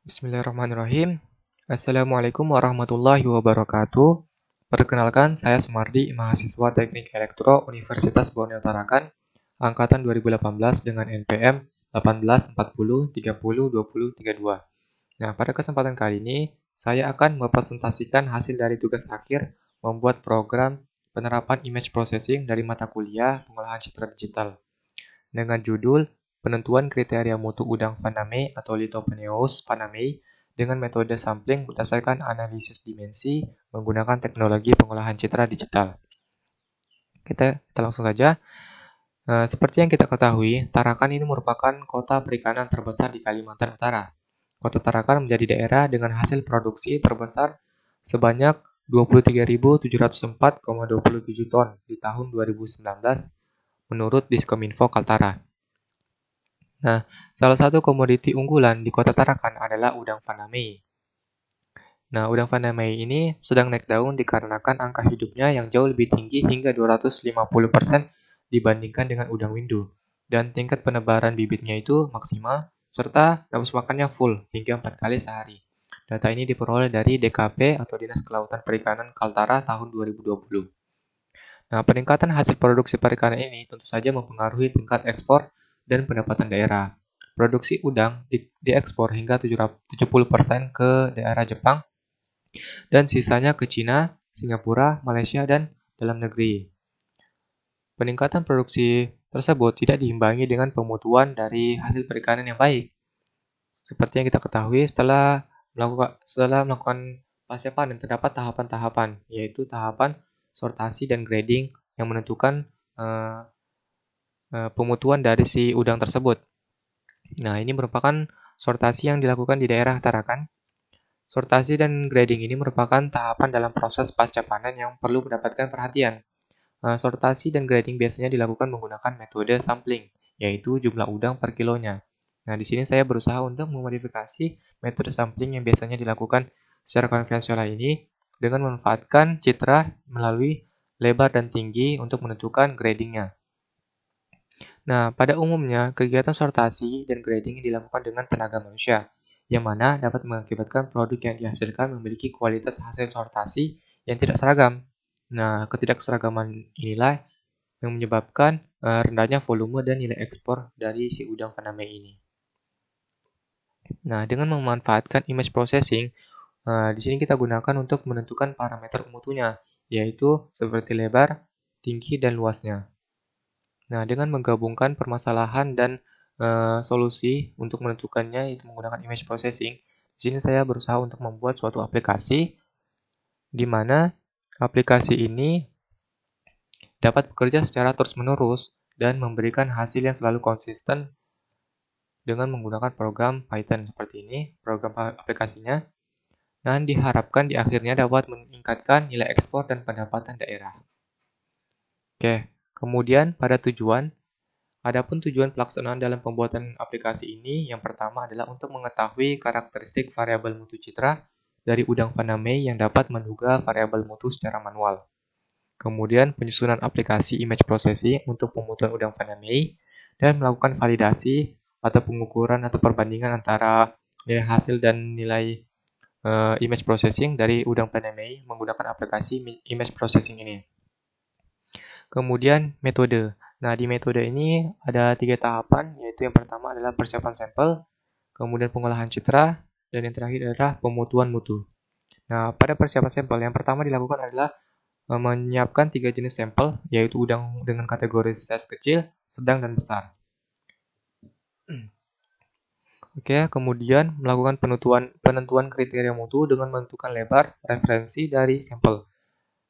Bismillahirrahmanirrahim. Assalamualaikum warahmatullahi wabarakatuh. Perkenalkan, saya Sumardi, mahasiswa Teknik Elektro Universitas Borneo Tarakan, angkatan 2018 dengan NPM 1840302032. Nah, pada kesempatan kali ini, saya akan mempresentasikan hasil dari tugas akhir membuat program penerapan image processing dari mata kuliah pengolahan citra digital dengan judul Penentuan Kriteria Mutu Udang Faname atau Lithopeneus fanamei dengan metode sampling berdasarkan analisis dimensi menggunakan teknologi pengolahan citra digital. Kita langsung saja. Seperti yang kita ketahui, Tarakan ini merupakan kota perikanan terbesar di Kalimantan Utara. Kota Tarakan menjadi daerah dengan hasil produksi terbesar sebanyak 23.704,27 ton di tahun 2019 menurut Diskominfo Kaltara. Nah, salah satu komoditi unggulan di kota Tarakan adalah udang faname. Nah, udang faname ini sedang naik daun dikarenakan angka hidupnya yang jauh lebih tinggi hingga 250% dibandingkan dengan udang windu. Dan tingkat penebaran bibitnya itu maksimal, serta nafsu makannya full hingga 4 kali sehari. Data ini diperoleh dari DKP atau Dinas Kelautan Perikanan Kaltara tahun 2020. Nah, peningkatan hasil produksi perikanan ini tentu saja mempengaruhi tingkat ekspor dan pendapatan daerah. Produksi udang diekspor hingga 70% ke daerah Jepang dan sisanya ke Cina, Singapura, Malaysia, dan dalam negeri. Peningkatan produksi tersebut tidak diimbangi dengan pemutuan dari hasil perikanan yang baik. Seperti yang kita ketahui, setelah melakukan pasca panen terdapat tahapan-tahapan, yaitu tahapan sortasi dan grading yang menentukan pemutuan dari si udang tersebut. Nah, ini merupakan sortasi yang dilakukan di daerah Tarakan. Sortasi dan grading ini merupakan tahapan dalam proses pasca panen yang perlu mendapatkan perhatian. Sortasi dan grading biasanya dilakukan menggunakan metode sampling, yaitu jumlah udang per kilonya. Nah, di sini saya berusaha untuk memodifikasi metode sampling yang biasanya dilakukan secara konvensional ini dengan memanfaatkan citra melalui lebar dan tinggi untuk menentukan gradingnya. Nah, pada umumnya, kegiatan sortasi dan grading dilakukan dengan tenaga manusia, yang mana dapat mengakibatkan produk yang dihasilkan memiliki kualitas hasil sortasi yang tidak seragam. Nah, ketidakseragaman inilah yang menyebabkan rendahnya volume dan nilai ekspor dari si udang faname ini. Nah, dengan memanfaatkan image processing, di sini kita gunakan untuk menentukan parameter mutunya, yaitu seperti lebar, tinggi, dan luasnya. Nah, dengan menggabungkan permasalahan dan solusi untuk menentukannya itu menggunakan image processing, di sini saya berusaha untuk membuat suatu aplikasi di mana aplikasi ini dapat bekerja secara terus-menerus dan memberikan hasil yang selalu konsisten dengan menggunakan program Python seperti ini, program aplikasinya, dan diharapkan di akhirnya dapat meningkatkan nilai ekspor dan pendapatan daerah. Oke, kemudian pada tujuan, adapun tujuan pelaksanaan dalam pembuatan aplikasi ini yang pertama adalah untuk mengetahui karakteristik variabel mutu citra dari udang faname yang dapat menduga variabel mutu secara manual. Kemudian penyusunan aplikasi image processing untuk pemutuan udang faname dan melakukan validasi atau pengukuran atau perbandingan antara nilai hasil dan nilai image processing dari udang faname menggunakan aplikasi image processing ini. Kemudian metode. Nah, di metode ini ada 3 tahapan, yaitu yang pertama adalah persiapan sampel, kemudian pengolahan citra, dan yang terakhir adalah pemutuan mutu. Nah, pada persiapan sampel, yang pertama dilakukan adalah menyiapkan 3 jenis sampel, yaitu udang dengan kategori size kecil, sedang, dan besar. Oke, kemudian melakukan penentuan kriteria mutu dengan menentukan lebar referensi dari sampel.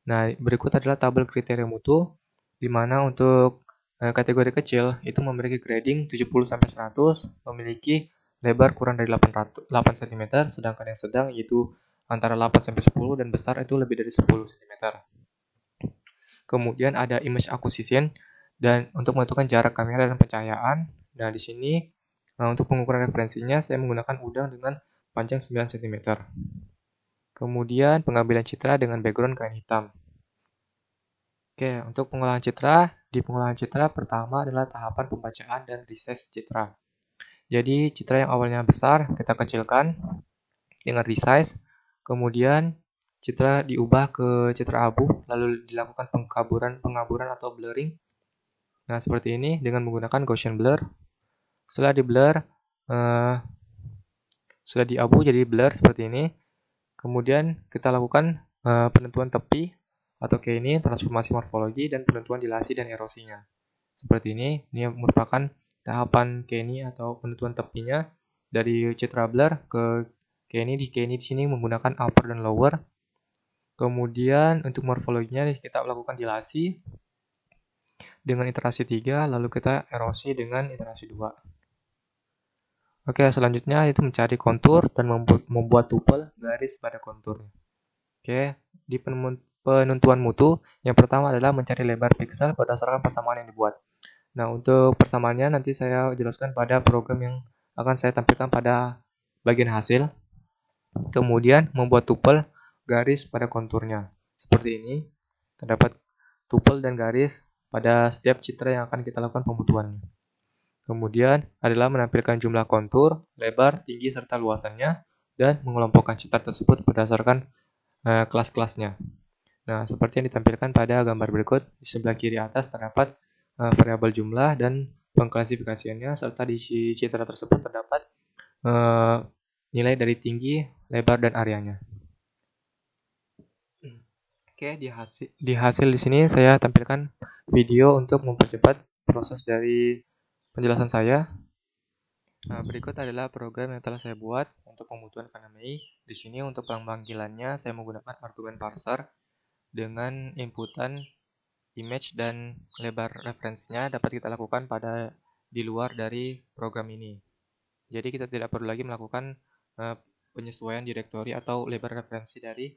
Nah, berikut adalah tabel kriteria mutu, di mana untuk kategori kecil itu memiliki grading 70-100, memiliki lebar kurang dari 8 cm, sedangkan yang sedang yaitu antara 8-10 dan besar itu lebih dari 10 cm. Kemudian ada image acquisition dan untuk menentukan jarak kamera dan pencahayaan. Nah, di sini untuk pengukuran referensinya saya menggunakan udang dengan panjang 9 cm. Kemudian pengambilan citra dengan background kain hitam. Oke, untuk pengolahan citra, di pengolahan citra pertama adalah tahapan pembacaan dan resize citra. Jadi, citra yang awalnya besar kita kecilkan, dengan resize, kemudian citra diubah ke citra abu, lalu dilakukan pengaburan atau blurring. Nah, seperti ini dengan menggunakan Gaussian blur. Setelah di blur, sudah di abu jadi blur seperti ini. Kemudian kita lakukan penentuan tepi atau kayak ini, transformasi morfologi, dan penentuan dilasi dan erosinya. Seperti ini merupakan tahapan Kenny atau penentuan tepinya dari citra blur ke Kenny. Di sini menggunakan upper dan lower. Kemudian untuk morfologinya kita lakukan dilasi dengan iterasi 3, lalu kita erosi dengan iterasi 2. Oke, selanjutnya itu mencari kontur dan membuat tupel garis pada konturnya. Oke, di penentuan mutu, yang pertama adalah mencari lebar piksel berdasarkan persamaan yang dibuat. Nah, untuk persamaannya nanti saya jelaskan pada program yang akan saya tampilkan pada bagian hasil. Kemudian membuat tupel garis pada konturnya. Seperti ini, terdapat tupel dan garis pada setiap citra yang akan kita lakukan pemutuannya. Kemudian adalah menampilkan jumlah kontur, lebar, tinggi, serta luasannya, dan mengelompokkan citra tersebut berdasarkan kelas-kelasnya. Nah, seperti yang ditampilkan pada gambar berikut, di sebelah kiri atas terdapat variabel jumlah dan pengklasifikasiannya, serta di citra tersebut terdapat nilai dari tinggi, lebar, dan areanya. Oke, di hasil di sini saya tampilkan video untuk mempercepat proses dari penjelasan saya. Berikut adalah program yang telah saya buat untuk pemutuan Vanamei. Di sini untuk panggilannya saya menggunakan argumen parser dengan inputan image dan lebar referensinya dapat kita lakukan di luar dari program ini. Jadi kita tidak perlu lagi melakukan penyesuaian direktori atau lebar referensi dari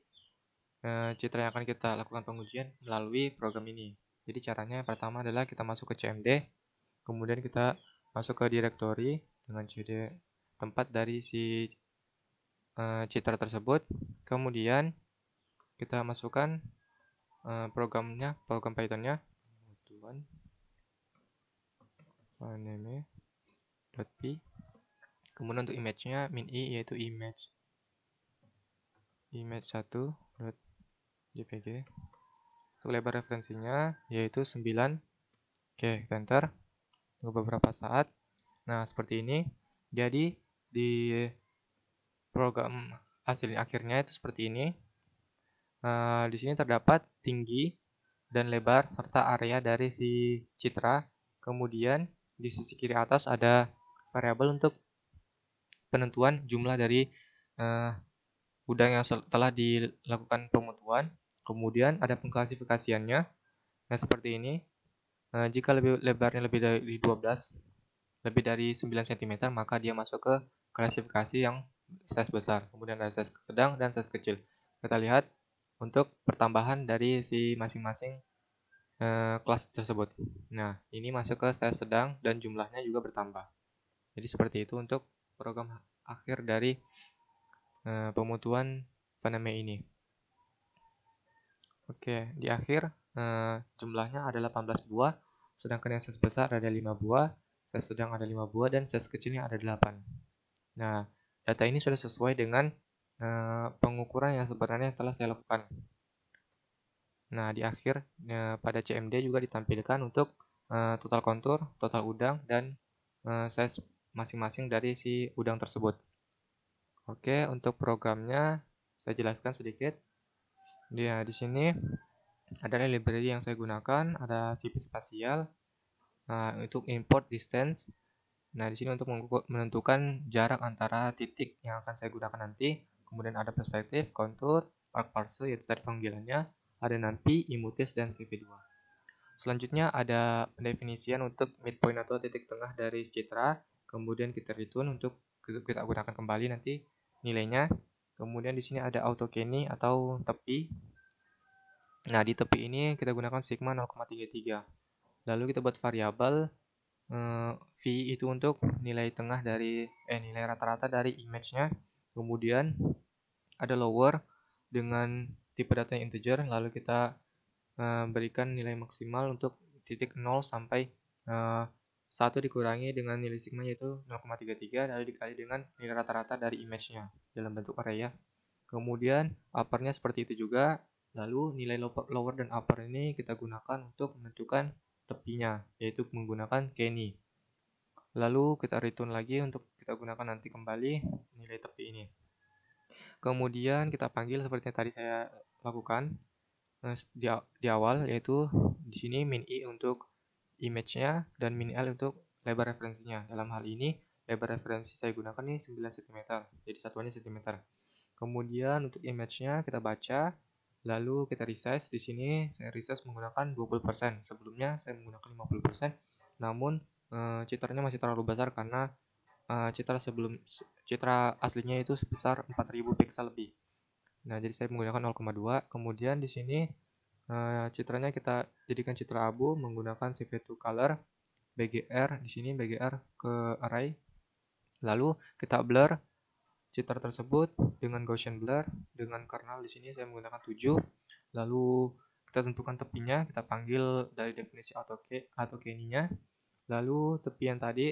citra yang akan kita lakukan pengujian melalui program ini. Jadi caranya yang pertama adalah kita masuk ke CMD, kemudian kita masuk ke direktori dengan cd tempat dari si citra tersebut. Kemudian kita masukkan program Python-nya, vaname.py. Kemudian untuk image-nya min.i yaitu image1.jpg. Untuk lebar referensinya yaitu 9. Oke, enter. Tunggu beberapa saat. Nah, seperti ini. Jadi di program hasil akhirnya itu seperti ini. Di sini terdapat tinggi dan lebar serta area dari si citra. Kemudian di sisi kiri atas ada variabel untuk penentuan jumlah dari udang yang telah dilakukan pemutuan. Kemudian ada pengklasifikasiannya. Nah, seperti ini. Jika lebarnya lebih dari 12, lebih dari 9 cm, maka dia masuk ke klasifikasi yang size besar. Kemudian ada size sedang dan size kecil. Kita lihat untuk pertambahan dari si masing-masing kelas tersebut. Nah, ini masuk ke size sedang dan jumlahnya juga bertambah. Jadi seperti itu untuk program akhir dari pemutuan Vaname ini. Oke, di akhir jumlahnya ada 18 buah, sedangkan yang size besar ada 5 buah, size sedang ada 5 buah, dan size kecilnya ada 8. Nah, data ini sudah sesuai dengan pengukuran yang sebenarnya telah saya lakukan. Nah, di akhir pada CMD juga ditampilkan untuk total kontur, total udang, dan size masing-masing dari si udang tersebut. Oke, untuk programnya saya jelaskan sedikit. Di sini adalah library yang saya gunakan, ada CP spasial, untuk import distance. Nah, di sini untuk menentukan jarak antara titik yang akan saya gunakan nanti. Kemudian ada perspektif, kontur, arc parser, yaitu tadi panggilannya, ada nanti, imutis, dan CV2. Selanjutnya ada pendefinisian untuk midpoint atau titik tengah dari citra. Kemudian kita return untuk kita gunakan kembali nanti nilainya. Kemudian di sini ada auto kenny atau tepi. Nah, di tepi ini kita gunakan sigma 0,33. Lalu kita buat variabel v itu untuk nilai tengah dari nilai rata-rata dari image-nya. Kemudian ada lower dengan tipe data integer, lalu kita berikan nilai maksimal untuk titik 0 sampai 1 dikurangi dengan nilai sigma yaitu 0,33 lalu dikali dengan nilai rata-rata dari image-nya dalam bentuk array ya. Kemudian upper-nya seperti itu juga. Lalu nilai lower dan upper ini kita gunakan untuk menentukan tepinya, yaitu menggunakan Kenny. Lalu kita return lagi untuk kita gunakan nanti kembali nilai tepi ini. Kemudian kita panggil seperti yang tadi saya lakukan di awal, yaitu di sini min i untuk image-nya dan min l untuk lebar referensinya. Dalam hal ini lebar referensi saya gunakan nih 9 cm, jadi satuannya cm. Kemudian untuk image-nya kita baca, lalu kita resize. Di sini saya resize menggunakan 20%. Sebelumnya saya menggunakan 50%, namun citranya masih terlalu besar karena citra aslinya itu sebesar 4000 pixel lebih. Nah, jadi saya menggunakan 0,2. Kemudian di sini citranya kita jadikan citra abu menggunakan CV2 color BGR. Di sini BGR ke array. Lalu kita blur citra tersebut dengan Gaussian blur dengan kernel. Di sini saya menggunakan 7. Lalu kita tentukan tepinya, kita panggil dari definisi atau Kenny-nya. Lalu tepi yang tadi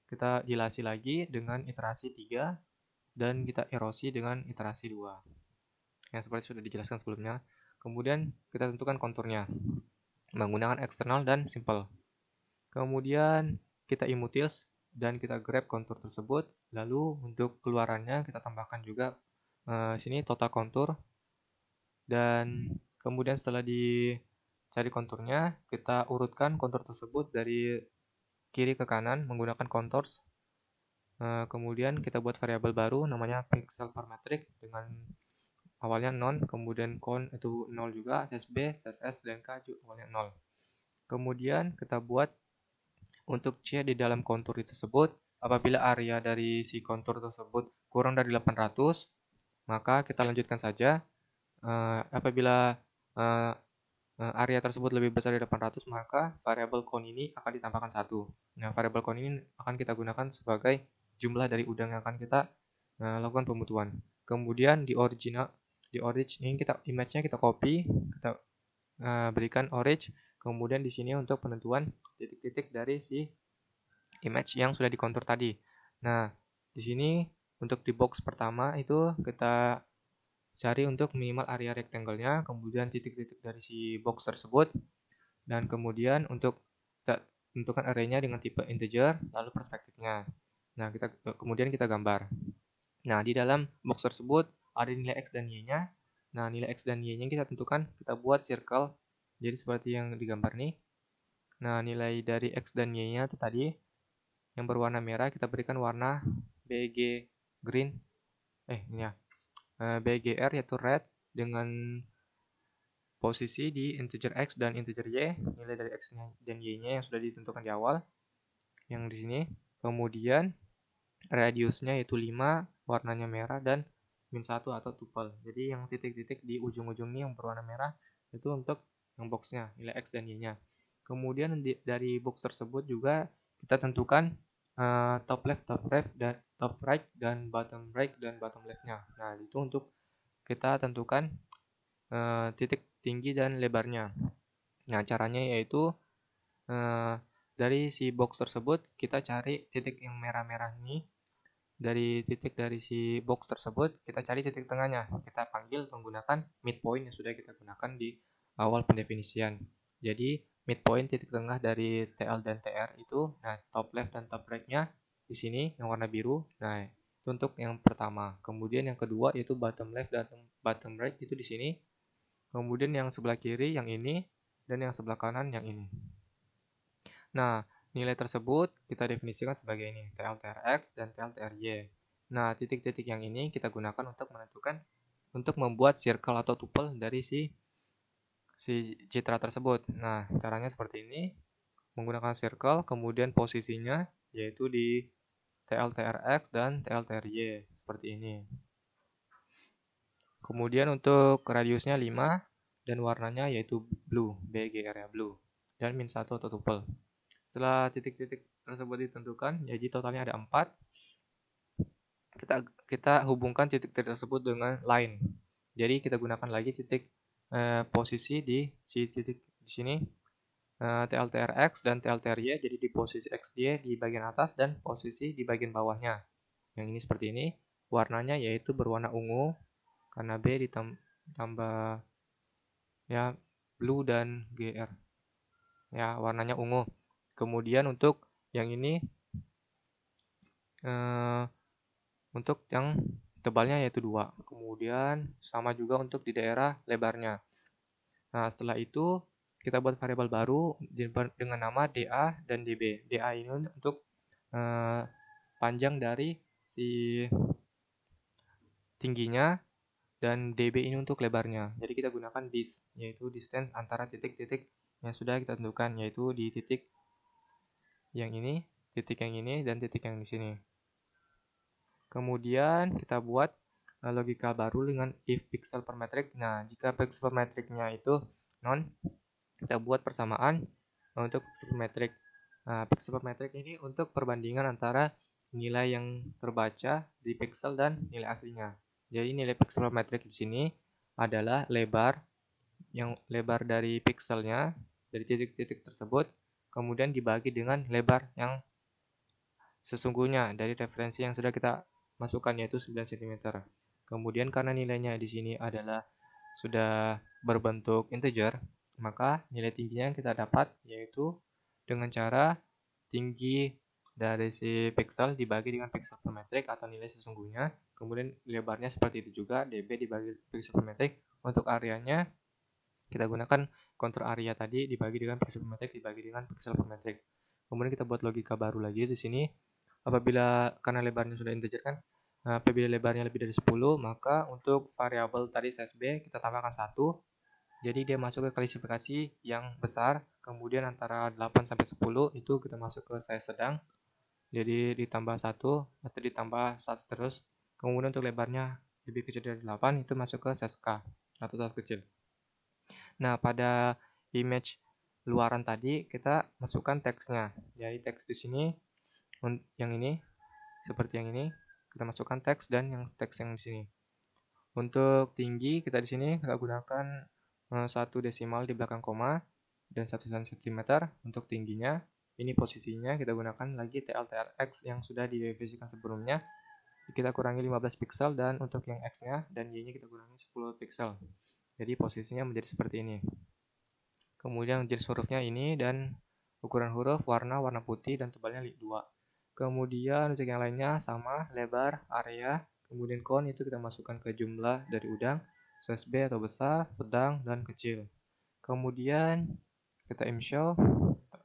kita jelasin lagi dengan iterasi 3 dan kita erosi dengan iterasi 2. Yang seperti sudah dijelaskan sebelumnya. Kemudian kita tentukan konturnya menggunakan eksternal dan simple. Kemudian kita imutils dan kita grab kontur tersebut. Lalu untuk keluarannya kita tambahkan juga sini total kontur. Dan kemudian setelah dicari konturnya, kita urutkan kontur tersebut dari kiri ke kanan menggunakan contours. Kemudian kita buat variabel baru namanya pixel per metric dengan awalnya non, kemudian con itu 0 juga, CSB, CSS, dan K juga awalnya 0. Kemudian kita buat untuk C di dalam kontur tersebut, apabila area dari si kontur tersebut kurang dari 800, maka kita lanjutkan saja. Apabila area tersebut lebih besar dari 800, maka variabel con ini akan ditambahkan 1. Nah, variabel con ini akan kita gunakan sebagai jumlah dari udang yang akan kita lakukan pembutuhan. Kemudian di orig ini image-nya kita copy, kita berikan orig. Kemudian di sini untuk penentuan titik-titik dari si image yang sudah dikontur tadi. Nah, di sini untuk di box pertama itu kita cari untuk minimal area rectangle-nya, kemudian titik-titik dari si box tersebut, dan kemudian untuk kita tentukan array-nya dengan tipe integer, lalu perspektifnya. Nah, kemudian kita gambar. Nah, di dalam box tersebut ada nilai x dan y-nya. Nah, nilai x dan y-nya kita tentukan, kita buat circle. Jadi seperti yang digambar nih. Nah, nilai dari x dan y-nya itu tadi yang berwarna merah kita berikan warna BG green. Ini ya. BGR yaitu red dengan posisi di integer x dan integer y, nilai dari x dan y-nya yang sudah ditentukan di awal. Yang di sini. Kemudian radiusnya yaitu 5, warnanya merah dan -1 atau tuple. Jadi yang titik-titik di ujung-ujung ini yang berwarna merah itu untuk yang boxnya, nilai x dan y-nya. Kemudian dari box tersebut juga kita tentukan top left, dan top right, dan bottom right dan bottom left-nya. Nah, itu untuk kita tentukan titik tinggi dan lebarnya. Nah, caranya yaitu dari si box tersebut kita cari titik yang merah-merah ini. Dari titik dari si box tersebut kita cari titik tengahnya. Kita panggil menggunakan midpoint yang sudah kita gunakan di awal pendefinisian. Jadi midpoint titik tengah dari TL dan TR itu, nah top left dan top right-nya di sini yang warna biru. Nah, itu untuk yang pertama. Kemudian yang kedua yaitu bottom left dan bottom right itu di sini. Kemudian yang sebelah kiri yang ini dan yang sebelah kanan yang ini. Nah, nilai tersebut kita definisikan sebagai ini, TLTRX dan TLTRY. Nah, titik-titik yang ini kita gunakan untuk membuat circle atau tuple dari si citra tersebut. Nah, caranya seperti ini, menggunakan circle, kemudian posisinya yaitu di TLTRX dan TLTRY, seperti ini. Kemudian untuk radiusnya 5 dan warnanya yaitu blue, BGR ya, blue, dan -1 atau tuple. Setelah titik-titik tersebut ditentukan, jadi totalnya ada 4. Kita hubungkan titik-titik tersebut dengan line. Jadi kita gunakan lagi titik posisi di titik di sini. TLTRX dan TLTRY, jadi di posisi XY di bagian atas dan posisi di bagian bawahnya. Yang ini seperti ini, warnanya yaitu berwarna ungu, karena B ditambah ya blue dan GR. Ya, warnanya ungu. Kemudian untuk yang ini, untuk yang tebalnya yaitu 2. Kemudian sama juga untuk di daerah lebarnya. Nah, setelah itu kita buat variabel baru dengan nama DA dan DB. DA ini untuk panjang dari si tingginya, dan DB ini untuk lebarnya. Jadi kita gunakan dis, yaitu distance antara titik-titik yang sudah kita tentukan, yaitu di titik yang ini, dan titik yang di sini. Kemudian kita buat logika baru dengan if pixel per metric. Nah, jika pixel per metricnya itu non, kita buat persamaan untuk pixel per metric. Nah, pixel per metric ini untuk perbandingan antara nilai yang terbaca di pixel dan nilai aslinya. Jadi nilai pixel per metric di sini adalah lebar dari pixelnya, dari titik-titik tersebut, kemudian dibagi dengan lebar yang sesungguhnya dari referensi yang sudah kita masukkan, yaitu 9 cm. Kemudian karena nilainya di sini adalah sudah berbentuk integer, maka nilai tingginya yang kita dapat yaitu dengan cara tinggi dari si pixel dibagi dengan pixel per metric atau nilai sesungguhnya. Kemudian lebarnya seperti itu juga, db dibagi pixel per metric. Untuk areanya kita gunakan kontur area tadi dibagi dengan pixel per metric dibagi dengan pixel per metric. Kemudian kita buat logika baru lagi di sini. Apabila karena lebarnya sudah integer kan, apabila lebarnya lebih dari 10, maka untuk variabel tadi size B kita tambahkan 1. Jadi dia masuk ke klasifikasi yang besar. Kemudian antara 8 sampai 10 itu kita masuk ke size sedang. Jadi ditambah 1 atau ditambah 1 terus. Kemudian untuk lebarnya lebih kecil dari 8 itu masuk ke size K atau size kecil. Nah, pada image luaran tadi kita masukkan teksnya. Jadi teks di sini yang ini seperti yang ini, kita masukkan teks dan yang teks yang di sini. Untuk tinggi kita di sini kita gunakan 1 desimal di belakang koma dan 1 cm untuk tingginya. Ini posisinya kita gunakan lagi TLTRX yang sudah didefinisikan sebelumnya. Kita kurangi 15 pixel dan untuk yang X-nya dan Y-nya kita kurangi 10 pixel. Jadi posisinya menjadi seperti ini. Kemudian jenis hurufnya ini dan ukuran huruf warna putih dan tebalnya 2. Kemudian untuk yang lainnya sama, lebar, area, kemudian count itu kita masukkan ke jumlah dari udang, size B atau besar, sedang, dan kecil. Kemudian kita show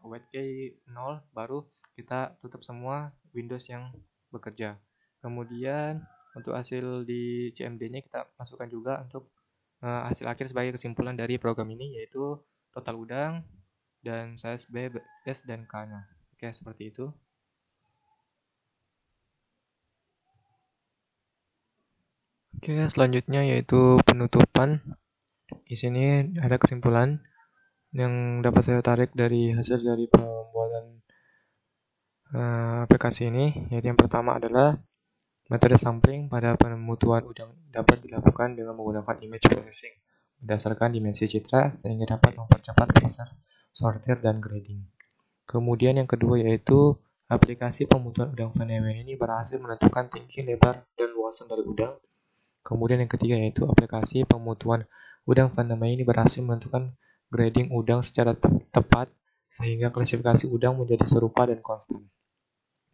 white key 0, baru kita tutup semua Windows yang bekerja. Kemudian untuk hasil di CMD-nya kita masukkan juga untuk hasil akhir sebagai kesimpulan dari program ini, yaitu total udang dan size B, S, dan K-nya. Oke, seperti itu. Oke, selanjutnya yaitu penutupan. Di sini ada kesimpulan yang dapat saya tarik dari hasil dari pembuatan aplikasi ini, yaitu yang pertama adalah metode sampling pada pemutuan udang dapat dilakukan dengan menggunakan image processing berdasarkan dimensi citra sehingga dapat mempercepat proses sortir dan grading. Kemudian yang kedua yaitu aplikasi pemutuan udang Van-Neumann ini berhasil menentukan tinggi, lebar, dan luasan dari udang. Kemudian yang ketiga yaitu aplikasi pemutuan udang Van-Neumann ini berhasil menentukan grading udang secara tepat sehingga klasifikasi udang menjadi serupa dan konstan.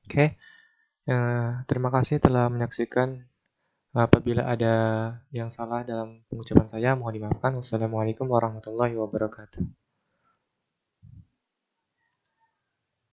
Oke, terima kasih telah menyaksikan. Apabila ada yang salah dalam pengucapan saya, mohon dimaafkan. Wassalamualaikum warahmatullahi wabarakatuh.